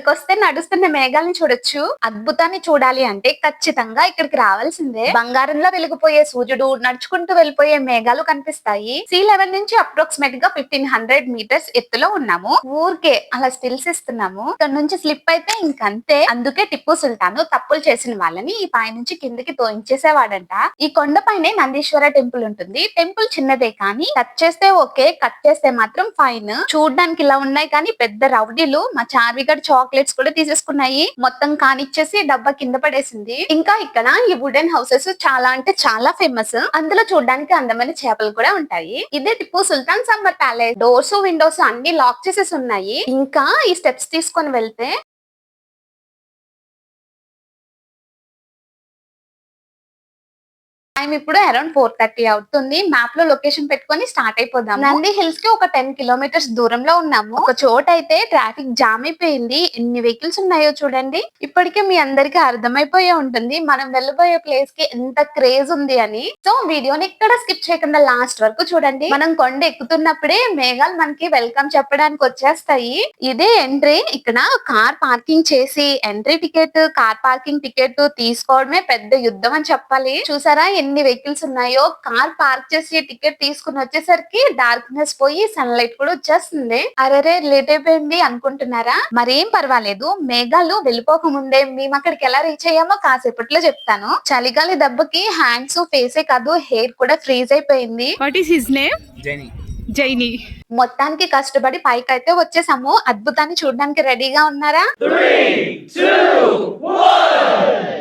ఇక్కడికి వస్తే నడుస్తున్న మేఘాలను చూడొచ్చు. అద్భుతాన్ని చూడాలి అంటే ఖచ్చితంగా ఇక్కడికి రావాల్సిందే. బంగారంలో వెలిగిపోయే సూర్యుడు, నడుచుకుంటూ వెళ్ళిపోయే మేఘాలు కనిపిస్తాయి. సీ లెవెల్ నుంచి అప్రాక్సిమేట్ గా 1500 మీటర్స్ ఎత్తులో ఉన్నాము. ఊరికే అలా స్టిల్స్ ఇస్తున్నాము. ఇక్కడ నుంచి స్లిప్ అయితే ఇంకంతే. అందుకే టిప్పు సుల్తాన్ తప్పులు చేసిన వాళ్ళని ఈ పై నుంచి కిందకి తోయించేసేవాడంట. ఈ కొండ పైనే నందీశ్వర టెంపుల్ ఉంటుంది. టెంపుల్ చిన్నదే కానీ టచ్ చేస్తే ఓకే, కట్ చేస్తే మాత్రం ఫైన్. చూడడానికి ఇలా ఉన్నాయి కానీ పెద్ద రౌడీలు మా చార్విగడ్ చాక్లెట్స్ కూడా తీసేసుకున్నాయి. మొత్తం కానిచ్చేసి డబ్బా కింద పడేసింది. ఇంకా ఇక్కడ ఈ వుడెన్ హౌసెస్ చాలా అంటే చాలా ఫేమస్. అందులో చూడడానికి అందమైన చేపలు కూడా ఉంటాయి. ఇదే Tipu Sultan summer palace. Doors Windows అన్ని లాక్ చేసేసి ఉన్నాయి. ఇంకా ఈ స్టెప్స్ తీసుకొని వెళ్తే టైం ఇప్పుడు అరౌండ్ 4:30 అవుతుంది. మ్యాప్ లో లొకేషన్ పెట్టుకొని స్టార్ట్ అయిపోదాం. నంది హిల్స్ కి ఒక 10 కిలోమీటర్స్ దూరంలో ఉన్నాము. ఒక చోట అయితే ట్రాఫిక్ జామ్ అయిపోయింది. ఎన్ని వెహికల్స్ ఉన్నాయో చూడండి. ఇప్పటికే మీ అందరికి అర్థమైపోయే ఉంటుంది మనం వెళ్ళబోయే ప్లేస్ కి ఎంత క్రేజ్ ఉంది అని. సో వీడియోని ఎక్కడ స్కిప్ చేయకుండా లాస్ట్ వరకు చూడండి. మనం కొండ ఎక్కుతున్నప్పుడే మేఘాలు మనకి వెల్కమ్ చెప్పడానికి వచ్చేస్తాయి. ఇదే ఎంట్రీ. ఇక్కడ కార్ పార్కింగ్ చేసి entry ticket, car parking ticket తీసుకోవడమే పెద్ద యుద్ధం అని చెప్పాలి. చూసారా ఎన్ని వెహికల్స్ ఉన్నాయో. కార్ పార్క్ చేసి టికెట్ తీసుకుని వచ్చేసరికి డార్క్నెస్ పోయి సన్ లైట్ కూడా వచ్చేస్తుంది. అరే లేట్ అయిపోయింది అనుకుంటున్నారా? మరేం పర్వాలేదు. మేఘాలు వెళ్ళిపోక ముందే మేము అక్కడికి ఎలా రీచ్ అయ్యామో కాసేపట్లో చెప్తాను. చలిగాలి దెబ్బకి హ్యాండ్స్, ఫేసే కాదు హెయిర్ కూడా ఫ్రీజ్ అయిపోయింది. What is his name? Jaini. మొత్తానికి కష్టపడి పైకి అయితే వచ్చేసాము. అద్భుతాన్ని చూడడానికి రెడీగా ఉన్నారా? 3, 2, 1.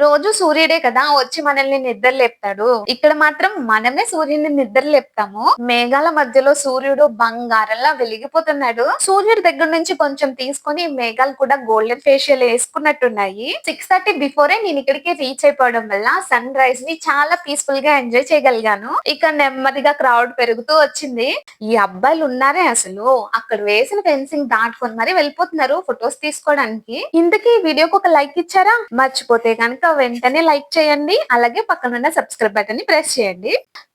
రోజు సూర్యుడే కదా వచ్చి మనల్ని నిద్ర లేపుతాడు. ఇక్కడ మాత్రం మనమే సూర్యుడిని నిద్ర లేపుతాము. మేఘాల మధ్యలో సూర్యుడు బంగారంలా వెలిగిపోతున్నాడు. సూర్యుడి దగ్గర నుంచి కొంచెం తీసుకొని మేఘాలు కూడా గోల్డెన్ ఫేషియల్ వేసుకున్నట్టున్నాయి. 6:30 బిఫోరే నేను ఇక్కడికి రీచ్ అయిపోవడం వల్ల సన్ రైజ్ ని చాలా పీస్ఫుల్ గా ఎంజాయ్ చేయగలిగాను. ఇక నెమ్మదిగా క్రౌడ్ పెరుగుతూ వచ్చింది. ఈ అబ్బాయిలు ఉన్నారే అసలు అక్కడ వేసిన ఫెన్సింగ్ దాటుకొని మరి వెళ్ళిపోతున్నారు ఫొటోస్ తీసుకోవడానికి. ఇంతకీ ఈ వీడియోకి ఒక లైక్ ఇచ్చారా? మర్చిపోతే కనుక వెంటనే లైక్ చేయండి. అలాగే పక్కనున్న సబ్స్క్రైబ్ బటన్ ని ప్రెస్ చేయండి.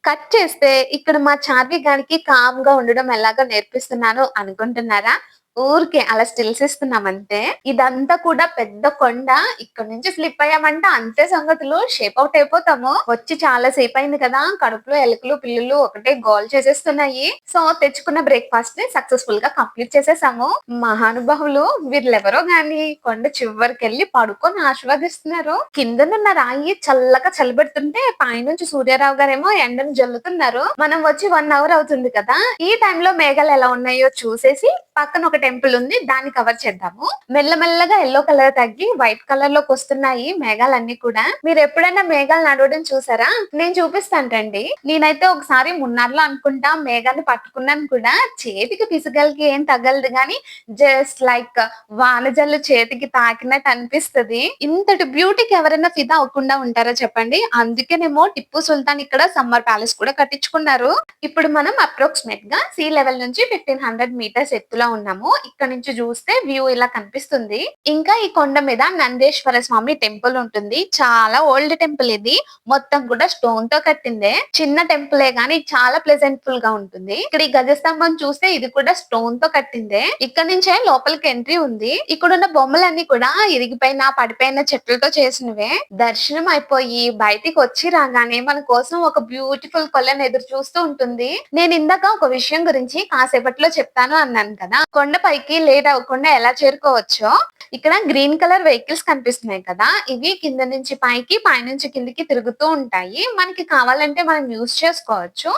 కట్ చేస్తే ఇక్కడ మా చార్వి గారికి కామ్ గా ఉండడం ఎలాగో నేర్పిస్తున్నాను అనుకుంటున్నారా? ఊరికే అలా స్టిల్స్ ఇస్తున్నాం అంతే. ఇదంతా కూడా పెద్ద కొండ. ఇక్కడ నుంచి స్లిప్ అయ్యామంటే అంతే సంగతులు. షేప్ అవుట్ అయిపోతాము. వచ్చి చాలా సేపు అయింది కదా. కడుపులో ఎలుకలు పిల్లులు ఒకటే గోల్ చేసేస్తున్నాయి. సో తెచ్చుకున్న బ్రేక్ఫాస్ట్ ని సక్సెస్ఫుల్ గా కంప్లీట్ చేసేసాము. మహానుభావులు వీళ్ళెవరో గాని కొండ చివరికి వెళ్ళి పడుకొని ఆశీర్వదిస్తున్నారు. కిందనున్న రాయి చల్లగా చలిపెడుతుంటే పైనుంచి సూర్యారావు గారేమో ఎండను జల్లుతున్నారు. మనం వచ్చి 1 అవర్ అవుతుంది కదా. ఈ టైంలో మేఘాలు ఎలా ఉన్నాయో చూసేసి పక్కన ఒక టెంపుల్ ఉంది, దాన్ని కవర్ చేద్దాము. మెల్లమెల్లగా ఎల్లో కలర్ తగ్గి వైట్ కలర్ లోకి వస్తున్నాయి మేఘాలన్నీ కూడా. మీరు ఎప్పుడైనా మేఘాలు నడవడం చూసారా? నేను చూపిస్తాను రండి. నేనైతే ఒకసారి మున్నార్లో అనుకుంటా మేఘాన్ని పట్టుకున్నాను కూడా. చేతికి పిసగలికి ఏం తగలదు గాని జస్ట్ లైక్ వానజల్లు చేతికి తాకినట్టు అనిపిస్తది. ఇంతటి బ్యూటీకి ఎవరైనా ఫిదా అవ్వకుండా ఉంటారా చెప్పండి? అందుకేనేమో టిప్పు సుల్తాన్ ఇక్కడ సమ్మర్ ప్యాలెస్ కూడా కట్టించుకున్నారు. ఇప్పుడు మనం అప్రాక్సిమేట్ గా సీ లెవెల్ నుంచి 1500 మీటర్స్ ఎత్తులో ఉన్నాము. ఇక్కడ నుంచి చూస్తే వ్యూ ఇలా కనిపిస్తుంది. ఇంకా ఈ కొండ మీద నందేశ్వర స్వామి టెంపుల్ ఉంటుంది. చాలా ఓల్డ్ టెంపుల్ ఇది. మొత్తం కూడా స్టోన్ తో కట్టిందే. చిన్న టెంపులే గానీ చాలా ప్లెజెంట్ఫుల్ గా ఉంటుంది. ఇక్కడ ఈ గజస్తంభం చూస్తే ఇది కూడా స్టోన్ తో కట్టిందే. ఇక్కడ నుంచే లోపలికి ఎంట్రీ ఉంది. ఇక్కడ ఉన్న బొమ్మలన్నీ కూడా ఇరిగిపోయిన పడిపోయిన చెట్లతో చేసినవే. దర్శనం అయిపోయి బయటికి వచ్చి రాగానే మన కోసం ఒక బ్యూటిఫుల్ కొలను ఎదురు చూస్తూ ఉంటుంది. నేను ఇందాక ఒక విషయం గురించి కాసేపట్లో చెప్తాను అన్నాను కదా. కదా, కొండపైకి లేట్ అవ్వకుండా ఎలా చేరుకోవచ్చో. ఇక్కడ గ్రీన్ కలర్ వెహికల్స్ కనిపిస్తున్నాయి కదా, ఇవి కింద నుంచి పైకి పై నుంచి కిందికి తిరుగుతూ ఉంటాయి. మనకి కావాలంటే మనం యూజ్ చేసుకోవచ్చు.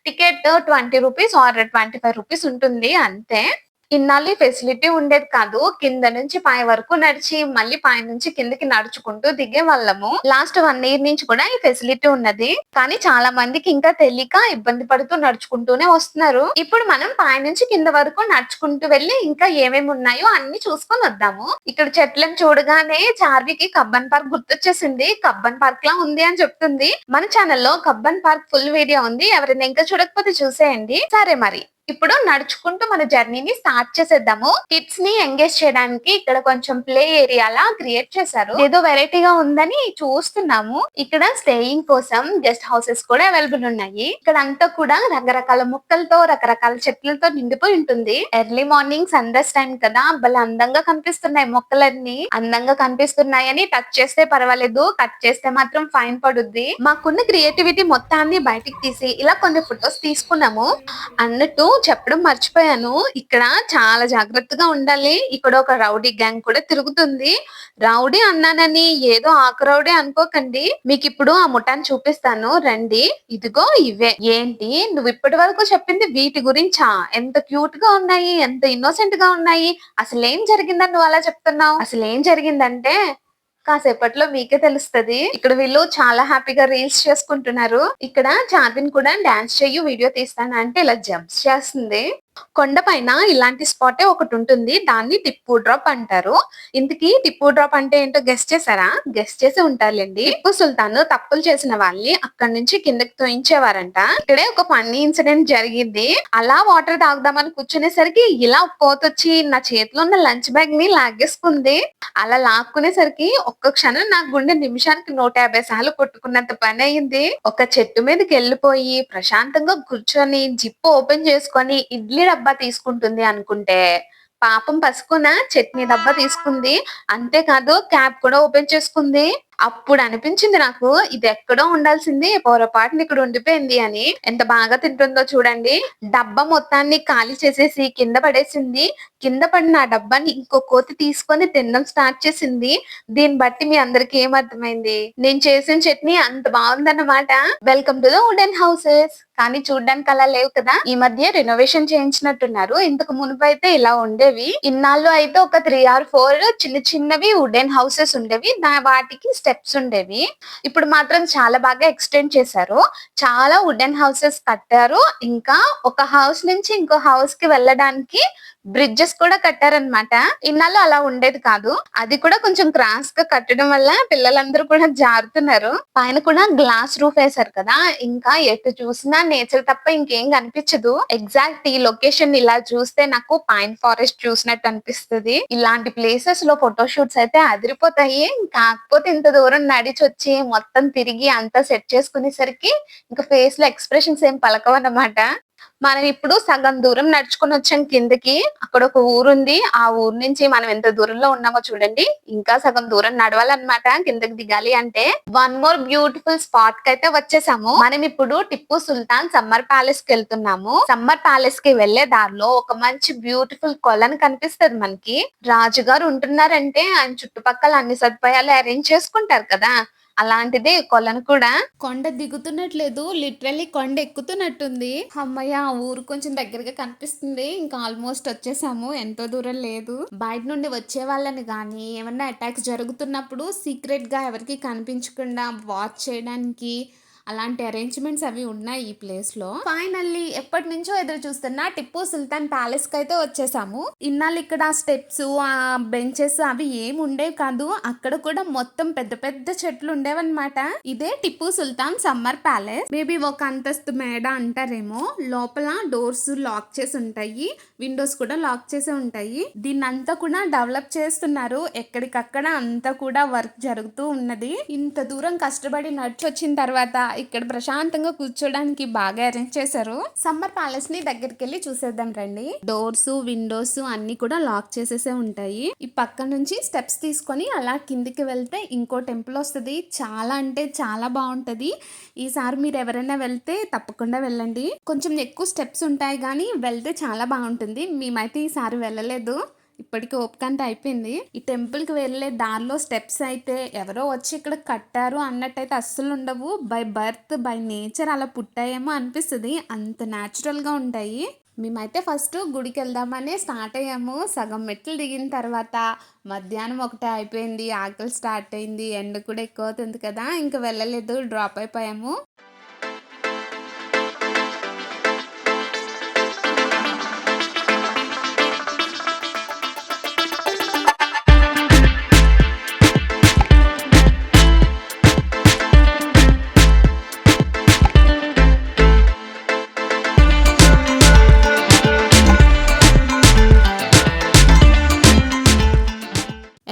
టికెట్ 20 రూపీస్ ఆర్ 25 రూపీస్ ఉంటుంది అంతే. ఇన్నాళ్ళు ఈ ఫెసిలిటీ ఉండేది కాదు. కింద నుంచి పై వరకు నడిచి మళ్ళీ పై నుంచి కిందకి నడుచుకుంటూ దిగే వాళ్ళము. లాస్ట్ 1 ఇయర్ నుంచి కూడా ఈ ఫెసిలిటీ ఉన్నది. కానీ చాలా మందికి ఇంకా తెలియక ఇబ్బంది పడుతూ నడుచుకుంటూనే వస్తున్నారు. ఇప్పుడు మనం పై నుంచి కింద వరకు నడుచుకుంటూ వెళ్ళి ఇంకా ఏమేమి ఉన్నాయో అన్ని చూసుకొని వద్దాము. ఇక్కడ చెట్లను చూడగానే చార్వికి కబ్బన్ పార్క్ గుర్తొచ్చేసింది. కబ్బన్ పార్క్ లా ఉంది అని చెప్తుంది. మన ఛానల్లో కబ్బన్ పార్క్ ఫుల్ వీడియో ఉంది, ఎవరైనా ఇంకా చూడకపోతే చూసేయండి. సరే మరి ఇప్పుడు నడుచుకుంటూ మన జర్నీని స్టార్ట్ చేసేద్దాము. కిడ్స్ ని ఎంగేజ్ చేయడానికి ఇక్కడ కొంచెం ప్లే ఏరియా లా క్రియేట్ చేశారు. ఏదో వెరైటీగా ఉందని చూస్తున్నాము. ఇక్కడ స్టేయింగ్ కోసం గెస్ట్ హౌసెస్ కూడా అవైలబుల్ ఉన్నాయి. ఇక్కడ అంతా కూడా రకరకాల మొక్కలతో రకరకాల చెట్లతో నిండిపోయి ఉంటుంది. Early morning sunrise time కదా, భలే అందంగా కనిపిస్తున్నాయి మొక్కలన్నీ. అందంగా కనిపిస్తున్నాయని టచ్ చేస్తే పర్వాలేదు, కట్ చేస్తే మాత్రం ఫైన్ పడుద్ది. మాకున్న క్రియేటివిటీ మొత్తాన్ని బయటికి తీసి ఇలా కొన్ని ఫొటోస్ తీసుకున్నాము. అన్నట్టు చెప్పడం మర్చిపోయాను, ఇక్కడ చాలా జాగ్రత్తగా ఉండాలి. ఇక్కడ ఒక రౌడీ గ్యాంగ్ కూడా తిరుగుతుంది. రౌడీ అన్నానని ఏదో ఆకు రౌడీ అనుకోకండి. మీకు ఇప్పుడు ఆ ముఠాన్ని చూపిస్తాను రండి. ఇదిగో ఇవే. ఏంటి నువ్వు ఇప్పటి వరకు చెప్పింది వీటి గురించా? ఎంత క్యూట్ గా ఉన్నాయి, ఎంత ఇన్నోసెంట్ గా ఉన్నాయి. అసలు ఏం జరిగిందని నువ్వు అలా చెప్తున్నావు? అసలు ఏం జరిగిందంటే కాసేపట్లో మీకే తెలుస్తది. ఇక్కడ వీళ్ళు చాలా హ్యాపీగా రీల్స్ చేసుకుంటున్నారు. ఇక్కడ చార్విన్ కూడా డాన్స్ చెయ్యి వీడియో తీస్తాను అంటే ఇలా జంప్స్ చేస్తుంది. కొండ పైన ఇలాంటి స్పాటే ఒకటి ఉంటుంది, దాన్ని టిప్పు డ్రాప్ అంటారు. ఇంతకీ టిప్పు డ్రాప్ అంటే ఏంటో గెస్ట్ చేసారా? గెస్ట్ చేసి ఉంటారులేండి. టిప్పు సుల్తాన్ తప్పులు చేసిన వాళ్ళని అక్కడి నుంచి కిందకి తోయించేవారంట. ఇక్కడే ఒక ఫన్నీ ఇన్సిడెంట్ జరిగింది. అలా వాటర్ తాగుదామని కూర్చునేసరికి ఇలా పోతొచ్చి నా చేతిలో ఉన్న లంచ్ బ్యాగ్ ని లాగేసుకుంది. అలా లాక్కునేసరికి ఒక్క క్షణం నా గుండె నిమిషానికి 150 సార్లు కొట్టుకున్నంత పని అయింది. ఒక చెట్టు మీదకి వెళ్ళిపోయి ప్రశాంతంగా కూర్చొని జిప్ ఓపెన్ చేసుకొని ఇడ్లీ డబ్బా తీసుకుంటుంది అనుకుంటే పాపం పసుకున చట్నీ డబ్బా తీసుకుంది. అంతేకాదు క్యాప్ కూడా ఓపెన్ చేసుకుంది. అప్పుడు అనిపించింది నాకు ఇది ఎక్కడో ఉండాల్సింది పొరపాటుని ఇక్కడ ఉండిపోయింది అని. ఎంత బాగా తింటుందో చూడండి. డబ్బా మొత్తాన్ని ఖాళీ చేసేసి కింద పడేసింది. కింద పడిన ఆ డబ్బాని ఇంకో కోతి తీసుకొని తినడం స్టార్ట్ చేసింది. దీన్ని బట్టి మీ అందరికి ఏమర్థమైంది? నేను చేసిన చట్నీ అంత బాగుందన్నమాట. Welcome to the wooden houses. కానీ చూడ్డానికి అలా లేవు కదా, ఈ మధ్య రెనోవేషన్ చేయించినట్టున్నారు. ఇంతకు మునుపు అయితే ఇలా ఉండేవి. ఇన్నాళ్ళు అయితే ఒక 3 or 4 చిన్న చిన్నవి వుడెన్ హౌసెస్ ఉండేవి, వాటికి స్టెప్స్ ఉండేవి. ఇప్పుడు మాత్రం చాలా బాగా ఎక్స్టెండ్ చేశారు. చాలా వుడెన్ హౌసెస్ కట్టారు. ఇంకా ఒక హౌస్ నుంచి ఇంకో హౌస్ కి వెళ్ళడానికి బ్రిడ్జెస్ కూడా కట్టారనమాట. ఇన్నాళ్ళు అలా ఉండేది కాదు. అది కూడా కొంచెం క్రాస్ గా కట్టడం వల్ల పిల్లలందరూ కూడా జారుతున్నారు. పైన కూడా గ్లాస్ రూఫ్ వేశారు కదా, ఇంకా ఎటు చూసినా నేచర్ తప్ప ఇంకేం కనిపించదు. ఎగ్జాక్ట్ ఈ లొకేషన్ ఇలా చూస్తే నాకు పైన్ ఫారెస్ట్ చూసినట్టు అనిపిస్తుంది. ఇలాంటి ప్లేసెస్ లో ఫోటోషూట్స్ అయితే అదిరిపోతాయి. కాకపోతే ఇంత దూరం నడిచి వచ్చి మొత్తం తిరిగి అంతా సెట్ చేసుకునేసరికి ఇంకా ఫేస్ లో ఎక్స్ప్రెషన్స్ ఏం పలకవన్నమాట. మనం ఇప్పుడు సగం దూరం నడుచుకుని వచ్చాం కిందకి. అక్కడ ఒక ఊరుంది. ఆ ఊరు నుంచి మనం ఎంత దూరంలో ఉన్నామో చూడండి. ఇంకా సగం దూరం నడవాలన్నమాట కిందకి దిగాలి అంటే. వన్ మోర్ బ్యూటిఫుల్ స్పాట్ కి అయితే వచ్చేసాము. మనం ఇప్పుడు టిప్పు సుల్తాన్ సమ్మర్ ప్యాలెస్ కి వెళ్తున్నాము. సమ్మర్ ప్యాలెస్ కి వెళ్లే దారిలో ఒక మంచి బ్యూటిఫుల్ కొలను కనిపిస్తుంది మనకి. రాజుగారు ఉంటున్నారంటే ఆయన చుట్టుపక్కల అన్ని సదుపాయాలు అరేంజ్ చేసుకుంటారు కదా, అలాంటిదే కొలను కూడా. కొండ దిగుతున్నట్లేదు, లిటరల్లీ కొండ ఎక్కుతున్నట్టుంది. అమ్మయ్య, ఊరు కొంచెం దగ్గరగా కనిపిస్తుంది. ఇంకా ఆల్మోస్ట్ వచ్చేసాము, ఎంతో దూరం లేదు. బయట నుండి వచ్చే వాళ్ళని కానీ ఏమన్నా అటాక్స్ జరుగుతున్నప్పుడు సీక్రెట్ గా ఎవరికి కనిపించకుండా వాచ్ చేయడానికి అలాంటి అరేంజ్మెంట్స్ అవి ఉన్నాయి ఈ ప్లేస్ లో. ఫైనల్లీ ఎప్పటి నుంచో ఎదురు చూస్తున్నా టిప్పు సుల్తాన్ ప్యాలెస్ కి అయితే వచ్చేసాము. ఇన్నాళ్ళు ఇక్కడ స్టెప్స్, ఆ బెంచెస్ అవి ఏమి ఉండేవి కాదు. అక్కడ కూడా మొత్తం పెద్ద పెద్ద చెట్లు ఉండేవన్నమాట. ఇదే Tipu Sultan summer palace. Maybe ఒక అంతస్తు మేడ అంటారేమో. లోపల డోర్స్ లాక్ చేసి ఉంటాయి, విండోస్ కూడా లాక్ చేసి ఉంటాయి. దీన్ని అంతా కూడా డెవలప్ చేస్తున్నారు. ఎక్కడికక్కడ అంతా కూడా వర్క్ జరుగుతూ ఉన్నది. ఇంత దూరం కష్టపడి నడిచి వచ్చిన తర్వాత ఇక్కడ ప్రశాంతంగా కూర్చోడానికి బాగా అరేంజ్ చేశారు. సమ్మర్ ప్యాలెస్ ని దగ్గరికి వెళ్ళి చూసేద్దాం రండి. డోర్స్ విండోస్ అన్ని కూడా లాక్ చేసేసే ఉంటాయి. ఈ పక్క నుంచి స్టెప్స్ తీసుకొని అలా కిందికి వెళ్తే ఇంకో టెంపుల్ వస్తుంది. చాలా అంటే చాలా బాగుంటది. ఈసారి మీరు ఎవరైనా వెళ్తే తప్పకుండా వెళ్ళండి. కొంచెం ఎక్కువ స్టెప్స్ ఉంటాయి కానీ వెళ్తే చాలా బాగుంటుంది. మేమైతే ఈసారి వెళ్ళలేదు, ఇప్పటికి ఓపిక అంతా అయిపోయింది. ఈ టెంపుల్కి వెళ్ళే దారిలో స్టెప్స్ అయితే ఎవరో వచ్చి ఇక్కడ కట్టారు అన్నట్టయితే అస్సలు ఉండవు. బై బర్త్ బై నేచర్ అలా పుట్టాయేమో అనిపిస్తుంది, అంత న్యాచురల్గా ఉంటాయి. మేమైతే ఫస్ట్ గుడికి వెళ్దామని స్టార్ట్ అయ్యాము. సగం మెట్లు దిగిన తర్వాత మధ్యాహ్నం ఒకటే అయిపోయింది, ఆకలి స్టార్ట్ అయింది, ఎండ కూడా ఎక్కువ అవుతుంది కదా, ఇంకా వెళ్ళలేదు, డ్రాప్ అయిపోయాము.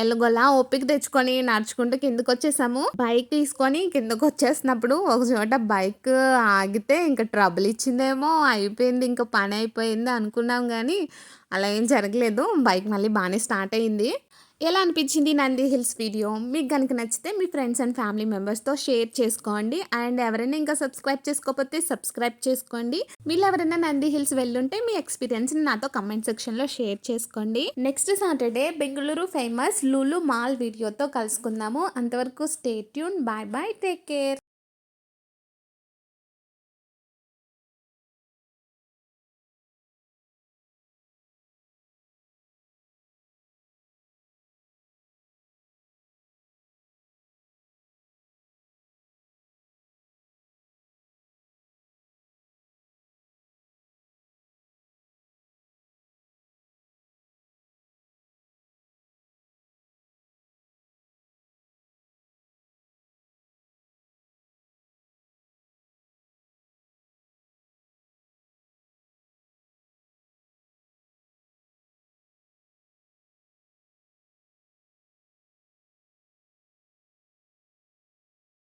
ఎలాగోలా ఓపిక తెచ్చుకొని నడుచుకుంటూ కిందకు వచ్చేసాము. బైక్ తీసుకొని కిందకు వచ్చేసినప్పుడు ఒక చోట బైక్ ఆగితే ఇంకా ట్రబుల్ ఇచ్చిందేమో, అయిపోయింది, ఇంకా పని అయిపోయింది అనుకున్నాం కానీ అలా ఏం జరగలేదు. బైక్ మళ్ళీ బాగానే స్టార్ట్ అయింది. ఎలా అనిపించింది నంది హిల్స్ వీడియో? మీకు కనుక నచ్చితే మీ ఫ్రెండ్స్ అండ్ ఫ్యామిలీ మెంబర్స్తో షేర్ చేసుకోండి. అండ్ ఎవరైనా ఇంకా సబ్స్క్రైబ్ చేసుకోకపోతే సబ్స్క్రైబ్ చేసుకోండి. మీరు ఎవరైనా నంది హిల్స్ వెళ్ళుంటే మీ ఎక్స్పీరియన్స్ని నాతో కమెంట్ సెక్షన్లో షేర్ చేసుకోండి. Next Saturday Bengaluru famous Lulu mall వీడియోతో కలుసుకుందాము. అంతవరకు stay tune. Bye bye, take care.